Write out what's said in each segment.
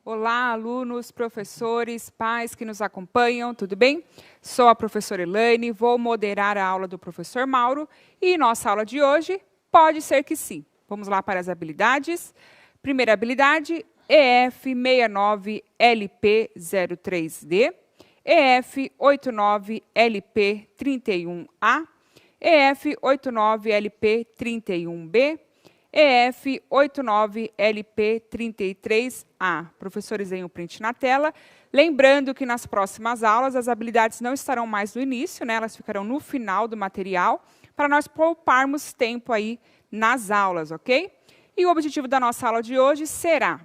Olá, alunos, professores, pais que nos acompanham, tudo bem? Sou a professora Elaine, vou moderar a aula do professor Mauro e nossa aula de hoje pode ser que sim. Vamos lá para as habilidades. Primeira habilidade, EF69LP03D, EF89LP31A, EF89LP31B, EF89LP33A. Professores, deem um print na tela. Lembrando que nas próximas aulas as habilidades não estarão mais no início, né? Elas ficarão no final do material, para nós pouparmos tempo aí nas aulas, ok? E o objetivo da nossa aula de hoje será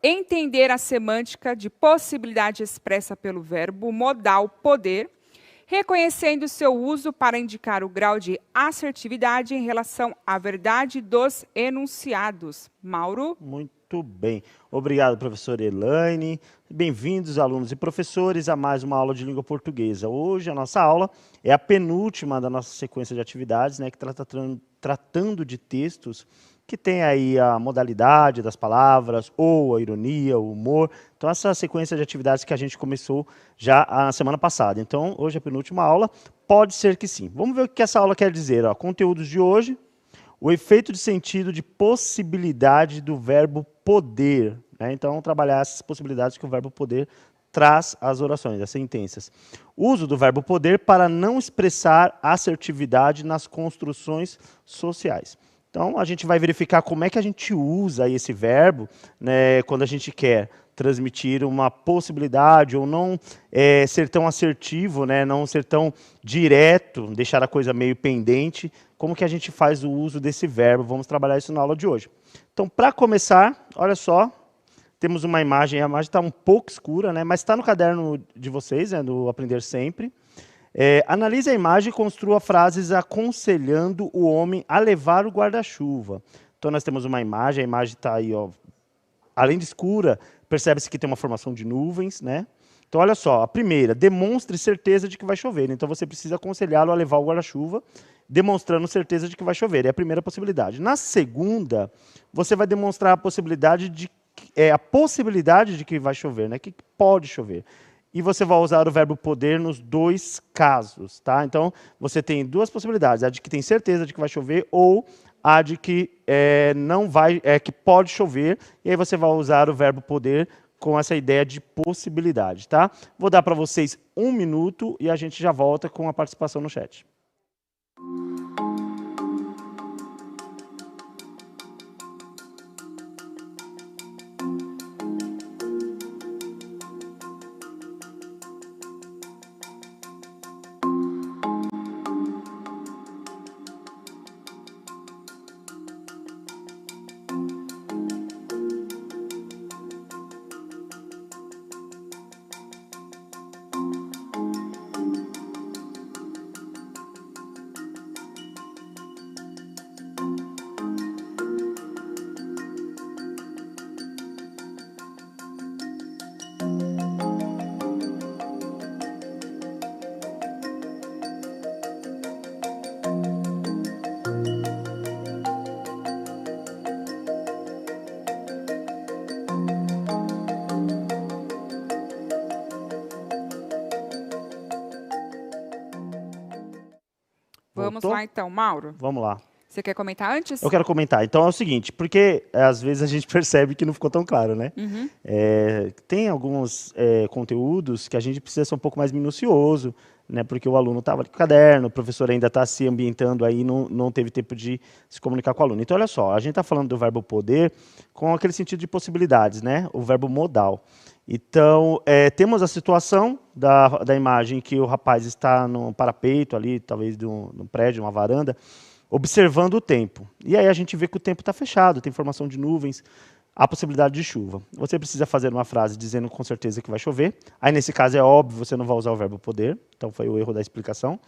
entender a semântica de possibilidade expressa pelo verbo modal poder, reconhecendo seu uso para indicar o grau de assertividade em relação à verdade dos enunciados. Mauro? Muito bem. Obrigado, professora Elaine. Bem-vindos, alunos e professores, a mais uma aula de língua portuguesa. Hoje a nossa aula é a penúltima da nossa sequência de atividades, né, que está tratando de textos que tem aí a modalidade das palavras, ou a ironia, o humor. Então, essa sequência de atividades que a gente começou já na semana passada. Então, hoje é a penúltima aula, pode ser que sim. Vamos ver o que essa aula quer dizer. Ó. Conteúdos de hoje, o efeito de sentido de possibilidade do verbo poder. Né? Então, trabalhar essas possibilidades que o verbo poder traz às orações, às sentenças. Uso do verbo poder para não expressar assertividade nas construções sociais. Então, a gente vai verificar como é que a gente usa esse verbo, né, quando a gente quer transmitir uma possibilidade ou não ser tão assertivo, né, não ser tão direto, deixar a coisa meio pendente. Como que a gente faz o uso desse verbo? Vamos trabalhar isso na aula de hoje. Então, para começar, olha só, temos uma imagem, a imagem está um pouco escura, né, mas está no caderno de vocês, né, do Aprender Sempre. Analise a imagem e construa frases aconselhando o homem a levar o guarda-chuva. Então, nós temos uma imagem, a imagem está aí, ó, além de escura, percebe-se que tem uma formação de nuvens, né? Então, olha só, a primeira, demonstre certeza de que vai chover. Então, você precisa aconselhá-lo a levar o guarda-chuva, demonstrando certeza de que vai chover. É a primeira possibilidade. Na segunda, você vai demonstrar a possibilidade de que vai chover, né? Que pode chover. E você vai usar o verbo poder nos dois casos, tá? Então, você tem duas possibilidades, a de que tem certeza de que vai chover ou a de que não vai, que pode chover, e aí você vai usar o verbo poder com essa ideia de possibilidade, tá? Vou dar para vocês 1 minuto e a gente já volta com a participação no chat. Vamos lá então, Mauro. Vamos lá. Você quer comentar antes? Eu quero comentar. Então é o seguinte, porque às vezes a gente percebe que não ficou tão claro, né? Uhum. Tem alguns conteúdos que a gente precisa ser um pouco mais minucioso, né? Porque o aluno estava com o caderno, o professor ainda está se ambientando aí, não teve tempo de se comunicar com o aluno. Então, olha só, a gente está falando do verbo poder com aquele sentido de possibilidades, né? O verbo modal. Então, temos a situação da imagem que o rapaz está no parapeito ali, talvez num prédio, uma varanda, observando o tempo. E aí a gente vê que o tempo está fechado, tem formação de nuvens, há possibilidade de chuva. Você precisa fazer uma frase dizendo com certeza que vai chover. Aí, nesse caso, é óbvio, você não vai usar o verbo poder, então foi o erro da explicação.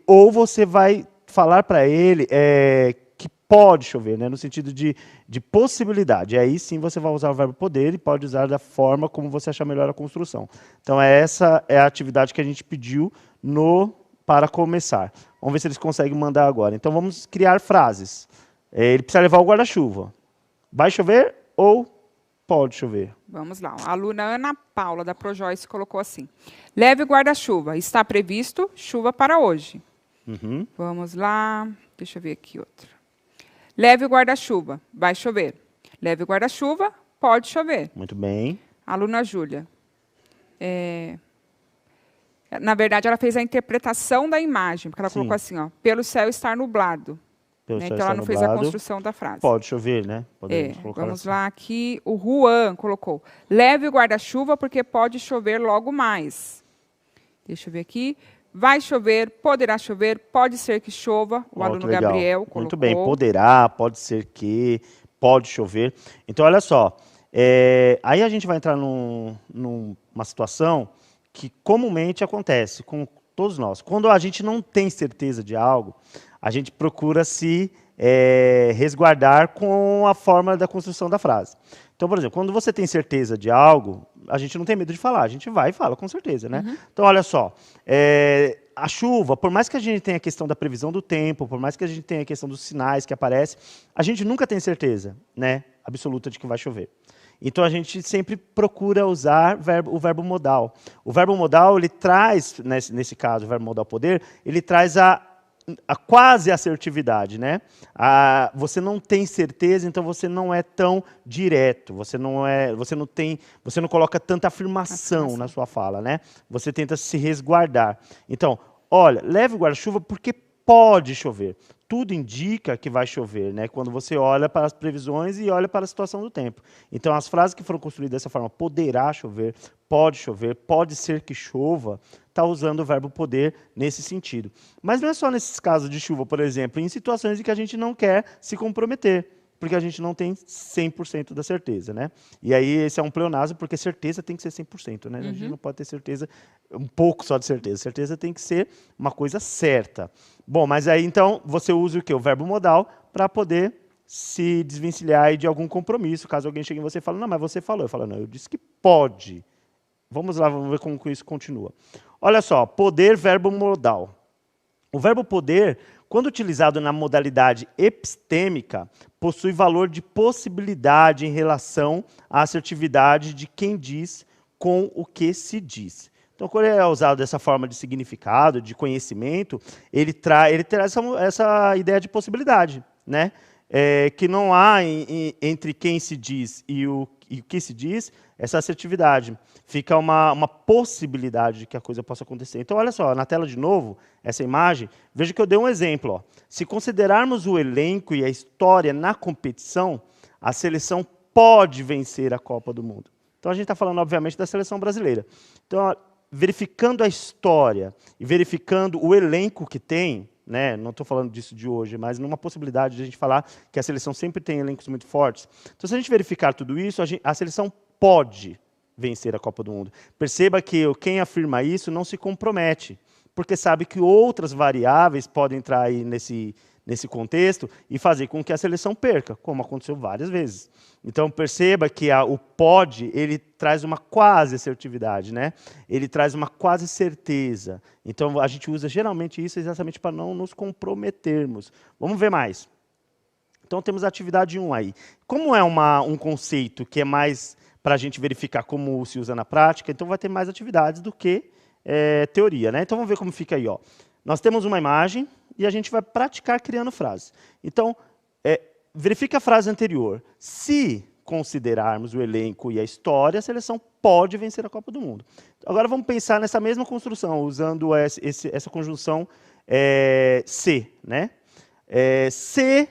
Ou você vai falar para ele que pode chover, né, no sentido de possibilidade. Aí sim você vai usar o verbo poder e pode usar da forma como você achar melhor a construção. Então, essa é a atividade que a gente pediu para começar. Vamos ver se eles conseguem mandar agora. Então, vamos criar frases. Ele precisa levar o guarda-chuva. Vai chover ou pode chover. Vamos lá. A aluna Ana Paula, da ProJoyce, colocou assim. Leve o guarda-chuva. Está previsto chuva para hoje. Uhum. Vamos lá. Deixa eu ver aqui outra. Leve o guarda-chuva. Vai chover. Leve o guarda-chuva. Pode chover. Muito bem. Aluna Júlia. Na verdade, ela fez a interpretação da imagem, porque ela colocou assim, ó, pelo céu estar nublado. Pelo Né? céu Então, ela estar não fez a nublado, construção da frase. pode chover, né? Podemos colocar Vamos assim. lá aqui. O Juan colocou. Leve o guarda-chuva porque pode chover logo mais. Deixa eu ver aqui. Vai chover, poderá chover, pode ser que chova. O aluno Que legal. Gabriel colocou. Muito bem, poderá, pode ser que, pode chover. Então, olha só. Aí a gente vai entrar numa situação que comumente acontece com todos nós. Quando a gente não tem certeza de algo, a gente procura se resguardar com a forma da construção da frase. Então, por exemplo, quando você tem certeza de algo, a gente não tem medo de falar, a gente vai e fala com certeza, né? Então, olha só, a chuva, por mais que a gente tenha a questão da previsão do tempo, por mais que a gente tenha a questão dos sinais que aparecem, a gente nunca tem certeza, né, absoluta de que vai chover. Então, a gente sempre procura usar o verbo modal. O verbo modal, ele traz, nesse caso, o verbo modal poder, ele traz a quase assertividade, né? Você não tem certeza, então você não é tão direto, você não coloca tanta afirmação na sua fala, né? Você tenta se resguardar. Então, olha, leve o guarda-chuva porque pode chover. Tudo indica que vai chover, né? Quando você olha para as previsões e olha para a situação do tempo. Então, as frases que foram construídas dessa forma, poderá chover, pode ser que chova, está usando o verbo poder nesse sentido. Mas não é só nesses casos de chuva, por exemplo, em situações em que a gente não quer se comprometer, porque a gente não tem 100% da certeza, né? E aí esse é um pleonasmo, porque certeza tem que ser 100%, né? A gente não pode ter certeza, um pouco só de certeza. Certeza tem que ser uma coisa certa. Bom, mas aí então você usa o quê? O verbo modal para poder se desvencilhar aí de algum compromisso. Caso alguém chegue em você e fale, não, mas você falou. Eu falo, não, eu disse que pode. Vamos lá, vamos ver como isso continua. Olha só, poder, verbo modal. O verbo poder, quando utilizado na modalidade epistêmica, possui valor de possibilidade em relação à assertividade de quem diz com o que se diz. Então, quando ele é usado dessa forma de significado, de conhecimento, ele traz essa ideia de possibilidade, né? Que não há entre quem se diz e o que se diz essa assertividade. Fica uma possibilidade de que a coisa possa acontecer. Então, olha só, na tela de novo, essa imagem, veja que eu dei um exemplo. Ó. Se considerarmos o elenco e a história na competição, a seleção pode vencer a Copa do Mundo. Então, a gente está falando, obviamente, da seleção brasileira. Então, ó, verificando a história e verificando o elenco que tem, né, não estou falando disso de hoje, mas numa possibilidade de a gente falar que a seleção sempre tem elencos muito fortes. Então, se a gente verificar tudo isso, a seleção pode vencer a Copa do Mundo. Perceba que quem afirma isso não se compromete, porque sabe que outras variáveis podem entrar aí nesse contexto e fazer com que a seleção perca, como aconteceu várias vezes. Então, perceba que o pode, ele traz uma quase assertividade, né? Ele traz uma quase certeza. Então, a gente usa geralmente isso exatamente para não nos comprometermos. Vamos ver mais. Então, temos a atividade 1 aí. Como é um conceito que é mais para a gente verificar como se usa na prática, então vai ter mais atividades do que teoria, né? Então, vamos ver como fica aí. Ó. Nós temos uma imagem e a gente vai praticar criando frases. Então, verifique a frase anterior. Se considerarmos o elenco e a história, a seleção pode vencer a Copa do Mundo. Agora vamos pensar nessa mesma construção, usando essa conjunção se. Né? Se,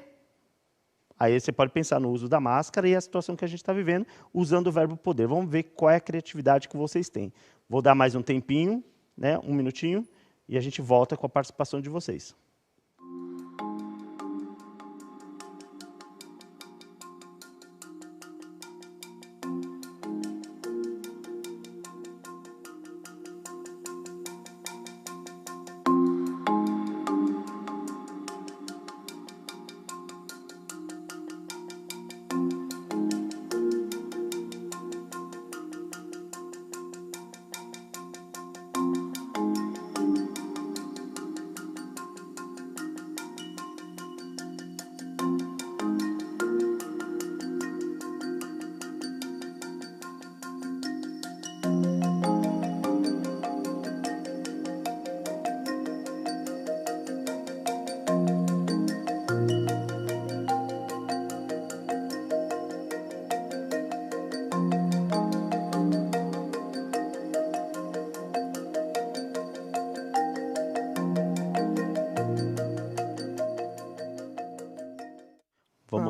aí você pode pensar no uso da máscara e a situação que a gente está vivendo, usando o verbo poder. Vamos ver qual é a criatividade que vocês têm. Vou dar mais um tempinho, né, 1 minutinho, e a gente volta com a participação de vocês.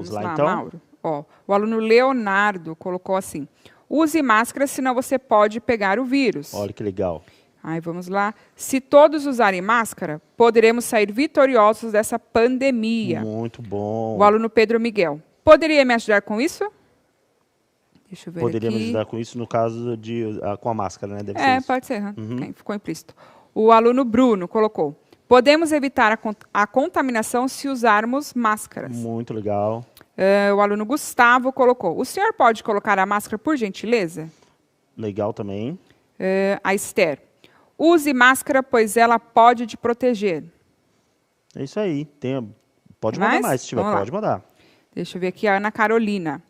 Vamos lá, então. Mauro. Ó, o aluno Leonardo colocou assim: use máscara, senão você pode pegar o vírus. Olha que legal. Aí vamos lá. Se todos usarem máscara, poderemos sair vitoriosos dessa pandemia. Muito bom. O aluno Pedro Miguel. Poderia me ajudar com isso? Deixa eu ver Poderia me aqui. ajudar com isso no caso com a máscara, né? Deve ser isso. Pode ser. Ficou implícito. O aluno Bruno colocou: podemos evitar a contaminação se usarmos máscaras. Muito legal. O aluno Gustavo colocou: o senhor pode colocar a máscara, por gentileza? Legal também. A Esther: use máscara, pois ela pode te proteger. É isso aí. Pode Mais? mandar mais, se tiver. Vamos lá. Pode mandar. Deixa eu ver aqui a Ana Carolina.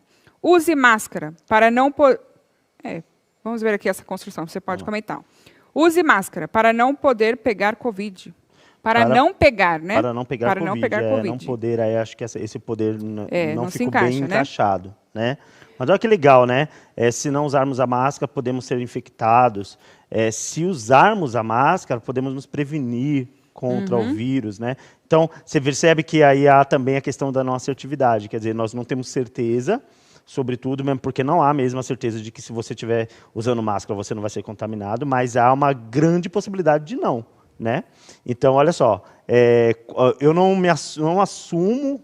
Use máscara para não vamos ver aqui essa construção, você pode comentar. Use máscara para não poder pegar Covid. Para não pegar, né? Para não pegar para Covid. Não pegar Covid. Não poder, aí acho que esse poder não se ficou encaixa, bem né? encaixado, né? Mas olha que legal, né? Se não usarmos a máscara, podemos ser infectados. Se usarmos a máscara, podemos nos prevenir contra o vírus, né? Então, você percebe que aí há também a questão da não assertividade. Quer dizer, nós não temos certeza sobre tudo, mesmo porque não há mesmo a certeza de que se você estiver usando máscara, você não vai ser contaminado, mas há uma grande possibilidade de não, né? Então, olha só, eu não assumo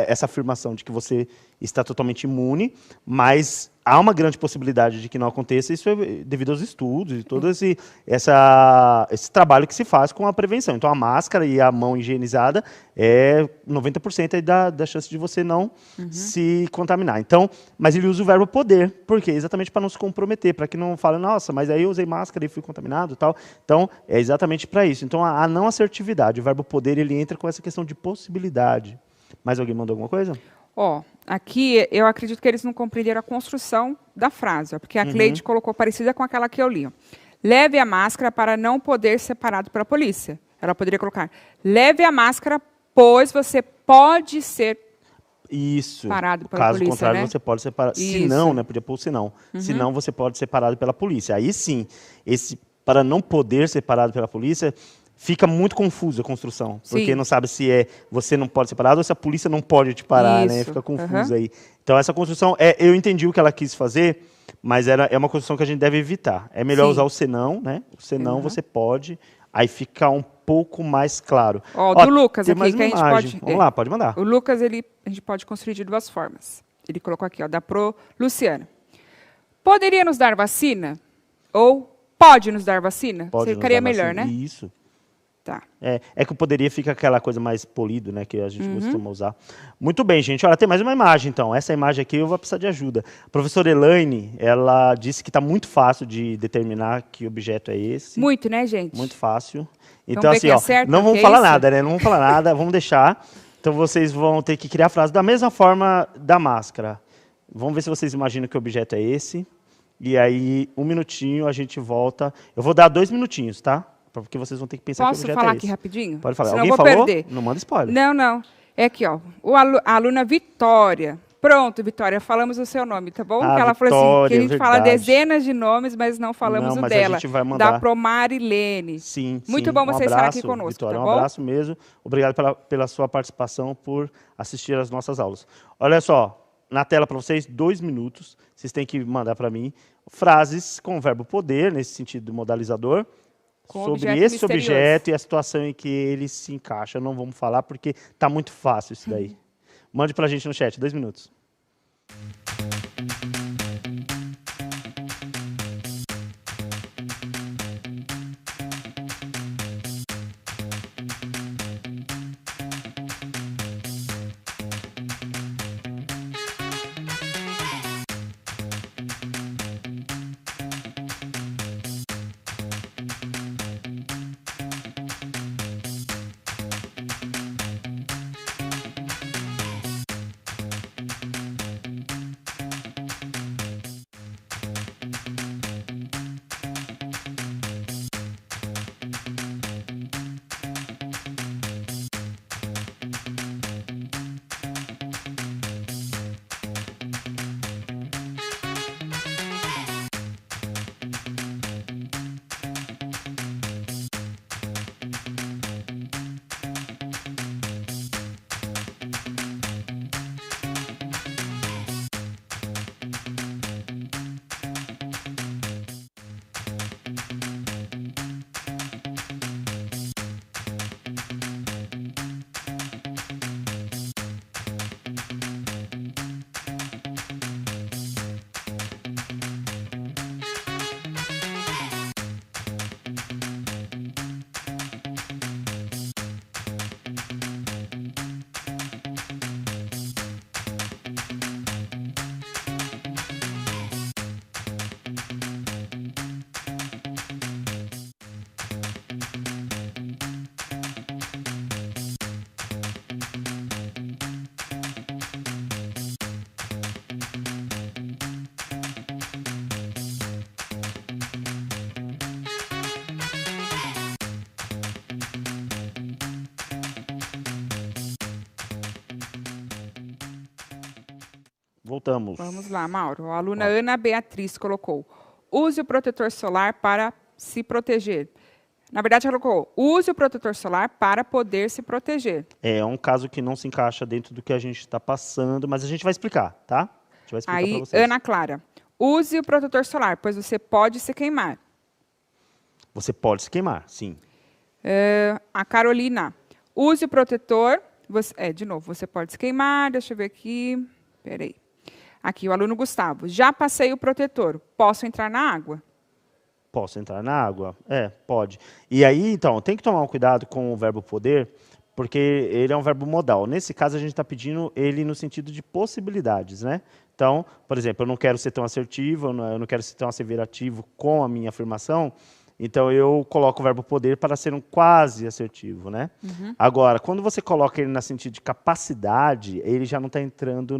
essa afirmação de que você está totalmente imune, mas há uma grande possibilidade de que não aconteça, isso é devido aos estudos e todo esse trabalho que se faz com a prevenção. Então, a máscara e a mão higienizada é 90% aí da chance de você não se contaminar. Então, mas ele usa o verbo poder, por quê? Exatamente para não se comprometer, para que não fale, nossa, mas aí eu usei máscara e fui contaminado e tal. Então, é exatamente para isso. Então, a não assertividade, o verbo poder, ele entra com essa questão de possibilidade. Mais alguém mandou alguma coisa? Aqui eu acredito que eles não compreenderam a construção da frase, porque a Cleide colocou parecida com aquela que eu li. Leve a máscara para não poder ser parado pela polícia. Ela poderia colocar: leve a máscara, pois você pode ser parado pela caso polícia. contrário, né? você pode ser parado. Se não, né? Podia pôr se não. Se não, você pode ser parado pela polícia. Aí sim, para não poder ser parado pela polícia, fica muito confuso a construção, porque não sabe se você não pode ser parado ou se a polícia não pode te parar, né? Fica confuso aí. Então, essa construção, eu entendi o que ela quis fazer, mas é uma construção que a gente deve evitar. É melhor usar o senão, né? O senão você pode, aí fica um pouco mais claro. Do Lucas aqui, mais que a gente pode... Vamos lá, pode mandar. O Lucas, a gente pode construir de duas formas. Ele colocou aqui, da Pro Luciana. Poderia nos dar vacina? Ou pode nos dar vacina? Ficaria melhor, né? Isso. Tá. É que o poderia fica aquela coisa mais polido, né, que a gente costuma usar. Muito bem, gente. Olha, tem mais uma imagem, então. Essa imagem aqui eu vou precisar de ajuda. A professora Elaine, ela disse que está muito fácil de determinar que objeto é esse. Muito, né, gente? Muito fácil. Então, assim, não vamos falar nada, né? Não vamos falar nada, vamos deixar. Então, vocês vão ter que criar a frase da mesma forma da máscara. Vamos ver se vocês imaginam que objeto é esse. E aí, 1 minutinho, a gente volta. Eu vou dar 2 minutinhos, tá? Porque vocês vão ter que pensar que objeto é esse. Posso falar aqui rapidinho? Pode falar. Senão Alguém eu vou falou? perder. Não manda spoiler. Não. É aqui, a aluna Vitória. Pronto, Vitória, falamos o seu nome, tá bom? Que ela falou assim, que a gente fala dezenas de nomes, mas não falamos o dela. A gente vai mandar. Da Promarilene. Sim. Muito bom você estar aqui conosco, Vitória, tá bom? Um abraço mesmo. Obrigado pela sua participação, por assistir às nossas aulas. Olha só, na tela para vocês, 2 minutos. Vocês têm que mandar para mim frases com o verbo poder, nesse sentido modalizador, sobre esse objeto e a situação em que ele se encaixa. Não vamos falar porque está muito fácil isso daí. Mande para a gente no chat, 2 minutos. Voltamos. Vamos lá, Mauro. A aluna Ana Beatriz colocou: use o protetor solar para se proteger. Na verdade, ela colocou: use o protetor solar para poder se proteger. É um caso que não se encaixa dentro do que a gente está passando, mas a gente vai explicar, tá? A gente vai explicar para Aí, vocês. Ana Clara: use o protetor solar, pois você pode se queimar. Você pode se queimar, sim. A Carolina: use o protetor. De novo, você pode se queimar. Deixa eu ver aqui. Peraí. Aqui, o aluno Gustavo: já passei o protetor. Posso entrar na água? Posso entrar na água? Pode. E aí, então, tem que tomar um cuidado com o verbo poder, porque ele é um verbo modal. Nesse caso, a gente está pedindo ele no sentido de possibilidades, né? Então, por exemplo, eu não quero ser tão assertivo, eu não quero ser tão asseverativo com a minha afirmação, então eu coloco o verbo poder para ser um quase assertivo, né? Agora, quando você coloca ele no sentido de capacidade, ele já não está entrando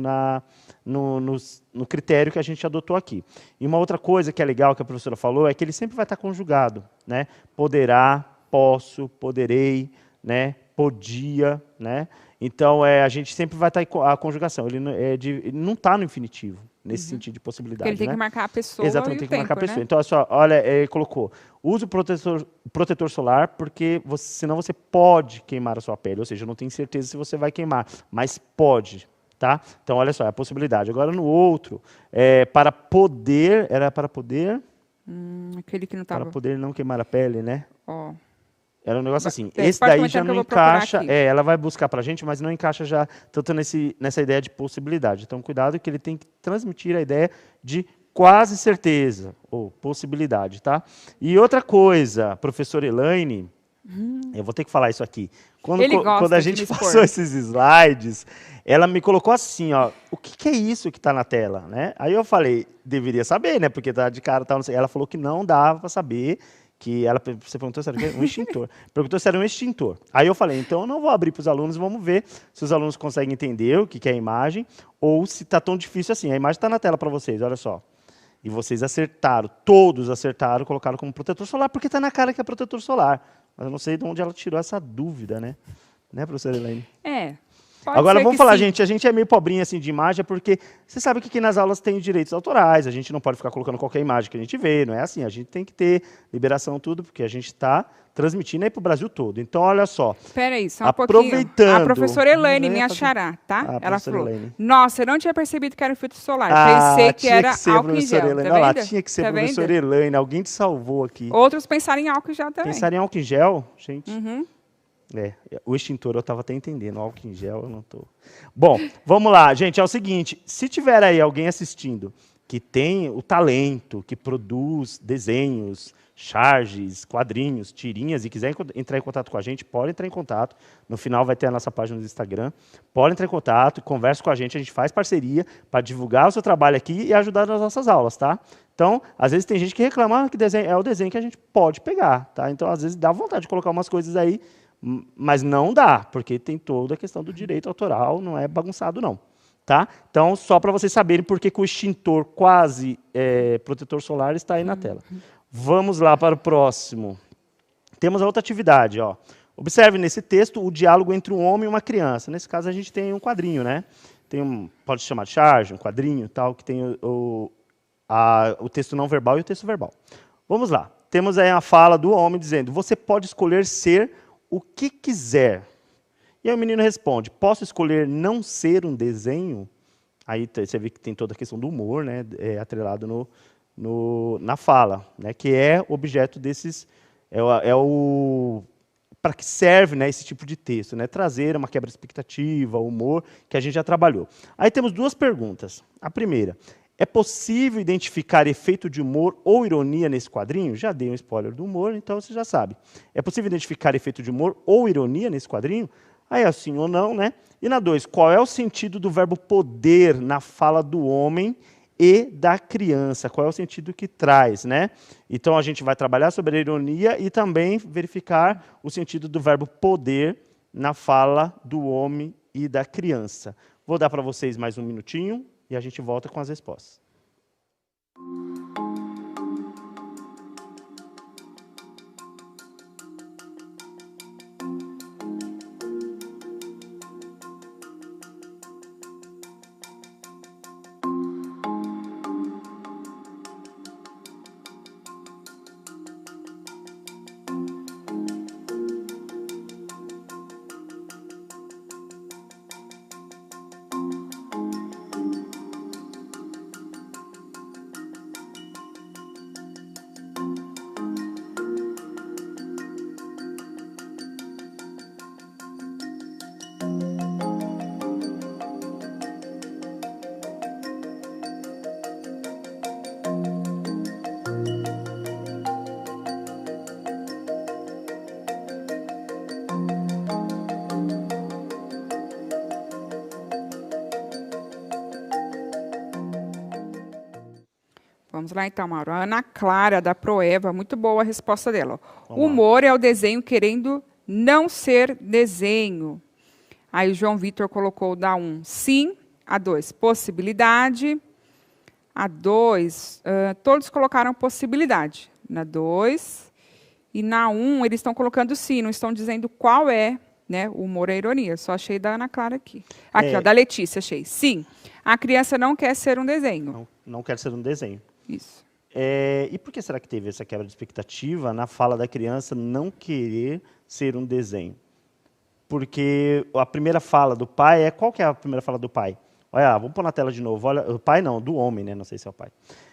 no critério que a gente adotou aqui. E uma outra coisa que é legal que a professora falou é que ele sempre vai estar conjugado, né? Poderá, posso, poderei, né? Podia, né? Então, a gente sempre vai estar a conjugação. Ele não está no infinitivo, nesse sentido de possibilidade. Porque ele tem né? que marcar a pessoa. Exatamente, e tem o que marcar a tempo, pessoa. né? Então, olha só, olha, ele colocou, use o protetor solar, porque senão você pode queimar a sua pele. Ou seja, não tenho certeza se você vai queimar, mas pode. Tá? Então, olha só, é a possibilidade. Agora, no outro, para poder, era para poder... Aquele que não Para estava. poder não queimar a pele, né? Ó. Era um negócio assim. Pode Esse daí comentar já que não eu vou procurar encaixa. aqui. Ela vai buscar para a gente, mas não encaixa já tanto nessa ideia de possibilidade. Então, cuidado que ele tem que transmitir a ideia de quase certeza ou possibilidade, tá? E outra coisa, professora Elaine, eu vou ter que falar isso aqui. Ele gosta Quando a de gente me expor. passou esses slides, ela me colocou assim, ó, o que é isso que está na tela, né? Aí eu falei, deveria saber, né? Porque tá de cara, tal, não sei. Ela falou que não dava para saber. Você perguntou se era um extintor. Perguntou se era um extintor. Aí eu falei, então eu não vou abrir para os alunos, vamos ver se os alunos conseguem entender o que é a imagem ou se está tão difícil assim. A imagem está na tela para vocês, olha só. E vocês acertaram, todos acertaram, colocaram como protetor solar, porque está na cara que é protetor solar. Mas eu não sei de onde ela tirou essa dúvida, né? Né, professora Elaine? Pode Agora ser vamos que falar, sim. gente, a gente é meio pobrinho assim de imagem, porque você sabe que aqui nas aulas tem direitos autorais, a gente não pode ficar colocando qualquer imagem que a gente vê, não é assim, a gente tem que ter liberação tudo, porque a gente está transmitindo aí para o Brasil todo. Então, olha só. Espera aí, só um Aproveitando. pouquinho. A professora Elaine, Eu ia minha fazer- xará, tá? Ela professora falou, Elaine. nossa, eu não tinha percebido que era filtro solar. Pensei que tinha era que ser a álcool em professora gel. Elaine. Tá Olha lá, vendo? tinha que ser a Tá professora vendo? Elaine, alguém te salvou aqui. Outros pensaram em álcool em gel também. Pensar em álcool em gel, gente? O extintor eu estava até entendendo, álcool em gel eu não estou. Bom, vamos lá, gente, é o seguinte, se tiver aí alguém assistindo que tem o talento, que produz desenhos, charges, quadrinhos, tirinhas e quiser entrar em contato com a gente, pode entrar em contato. No final vai ter a nossa página no Instagram. Pode entrar em contato, converse com a gente faz parceria para divulgar o seu trabalho aqui e ajudar nas nossas aulas, tá? Então, às vezes tem gente que reclama que é o desenho que a gente pode pegar, tá? Então, às vezes dá vontade de colocar umas coisas aí, mas não dá, porque tem toda a questão do direito autoral, não é bagunçado não. Tá? Então, só para vocês saberem por que o extintor quase protetor solar está aí na tela. Vamos lá para o próximo. Temos a outra atividade. Ó. Observe nesse texto o diálogo entre um homem e uma criança. Nesse caso, a gente tem um quadrinho. Né? Pode se chamar de charge, um quadrinho, tal, que tem o texto não verbal e o texto verbal. Vamos lá. Temos aí a fala do homem dizendo, você pode escolher ser o que quiser. E aí o menino responde, posso escolher não ser um desenho? Aí você vê que tem toda a questão do humor, né, atrelado na fala, né, que é objeto desses, para que serve, né, esse tipo de texto, né, trazer uma quebra de expectativa, humor, que a gente já trabalhou. Aí temos duas perguntas. A primeira, é possível identificar efeito de humor ou ironia nesse quadrinho? Já dei um spoiler do humor, então você já sabe. É possível identificar efeito de humor ou ironia nesse quadrinho? Aí é sim ou não, né? E na 2, qual é o sentido do verbo poder na fala do homem e da criança? Qual é o sentido que traz, né? Então a gente vai trabalhar sobre a ironia e também verificar o sentido do verbo poder na fala do homem e da criança. Vou dar para vocês mais um minutinho e a gente volta com as respostas. Vamos lá então, Mauro. A Ana Clara, da Proeva, muito boa a resposta dela. Humor é o desenho querendo não ser desenho. Aí o João Vitor colocou da 1, sim. A 2, possibilidade. A 2, todos colocaram possibilidade. Na 2 e na 1, eles estão colocando sim, não estão dizendo qual é, né, o humor e a ironia. Só achei da Ana Clara aqui. Aqui, ó, da Letícia, achei. Sim, a criança não quer ser um desenho. Não quer ser um desenho. Isso. E por que será que teve essa quebra de expectativa na fala da criança não querer ser um desenho? Porque a primeira fala do pai qual que é a primeira fala do pai? Olha, vamos pôr na tela de novo. Olha, o pai não, do homem, né? Não sei se é o pai.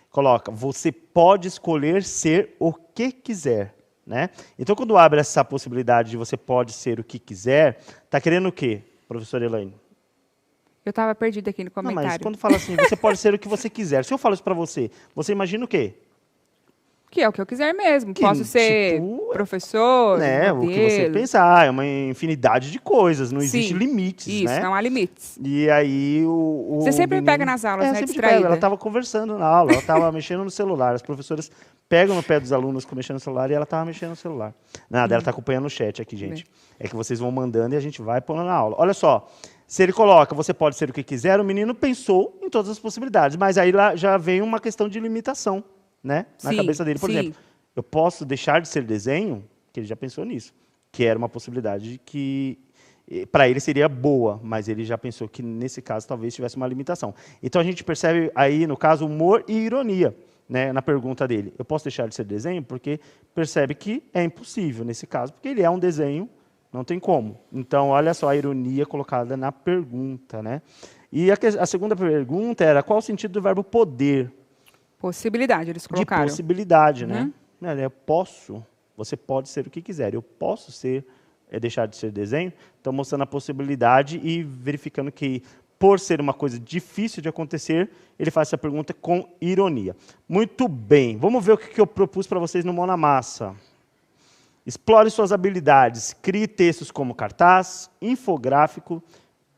Coloca, você pode escolher ser o que quiser, né? Então, quando abre essa possibilidade de você pode ser o que quiser, está querendo o quê, professora Elaine? Eu estava perdida aqui no comentário. Não, mas quando fala assim, você pode ser o que você quiser. Se eu falo isso para você, você imagina o quê? Que é o que eu quiser mesmo. Posso ser professor, modelo, o que você pensar. É uma infinidade de coisas. Não existe limites, isso, né? não há limites. E aí você sempre me pega nas aulas, né? Distraída. Ela estava conversando na aula, ela estava mexendo no celular. As professoras pegam no pé dos alunos mexendo no celular e ela estava mexendo no celular. Nada, ela está acompanhando o chat aqui, gente. É que vocês vão mandando e a gente vai pondo na aula. Olha só, se ele coloca, você pode ser o que quiser, o menino pensou em todas as possibilidades. Mas aí lá já vem uma questão de limitação. Né? Na cabeça dele, por exemplo, eu posso deixar de ser desenho, que ele já pensou nisso, que era uma possibilidade que para ele seria boa, mas ele já pensou que nesse caso talvez tivesse uma limitação. Então a gente percebe aí, no caso, humor e ironia, né, na pergunta dele. Eu posso deixar de ser desenho? Porque percebe que é impossível nesse caso, porque ele é um desenho, não tem como. Então, olha só a ironia colocada na pergunta. Né? E a segunda pergunta era, qual o sentido do verbo poder? Possibilidade, eles colocaram. De possibilidade, né? Eu posso, você pode ser o que quiser. Eu posso ser, deixar de ser desenho. Então, mostrando a possibilidade e verificando que, por ser uma coisa difícil de acontecer, ele faz essa pergunta com ironia. Muito bem. Vamos ver o que eu propus para vocês no Mão na Massa. Explore suas habilidades. Crie textos como cartaz, infográfico,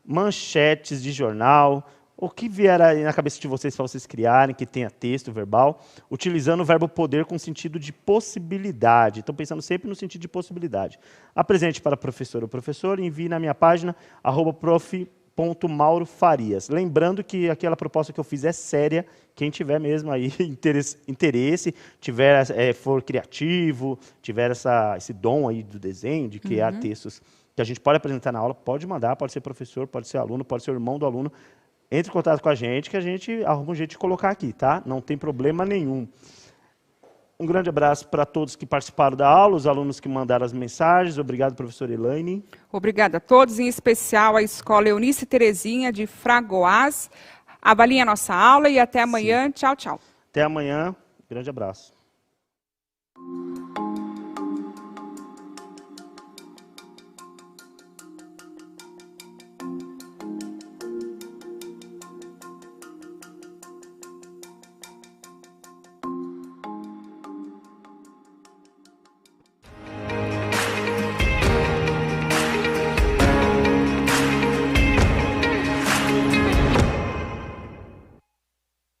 manchetes de jornal, o que vier aí na cabeça de vocês para vocês criarem, que tenha texto verbal, utilizando o verbo poder com sentido de possibilidade. Estão pensando sempre no sentido de possibilidade. Apresente para a professora ou professor e envie na minha página, @prof.maurofarias. Lembrando que aquela proposta que eu fiz é séria. Quem tiver mesmo aí interesse, for criativo, tiver esse dom aí do desenho, de criar textos que a gente pode apresentar na aula, pode mandar, pode ser professor, pode ser aluno, pode ser irmão do aluno. Entre em contato com a gente, que a gente arruma um jeito de colocar aqui, tá? Não tem problema nenhum. Um grande abraço para todos que participaram da aula, os alunos que mandaram as mensagens. Obrigado, professora Elaine. Obrigada a todos, em especial a Escola Eunice Terezinha de Fragoás. Avaliem a nossa aula e até amanhã. Tchau, tchau. Até amanhã. Grande abraço.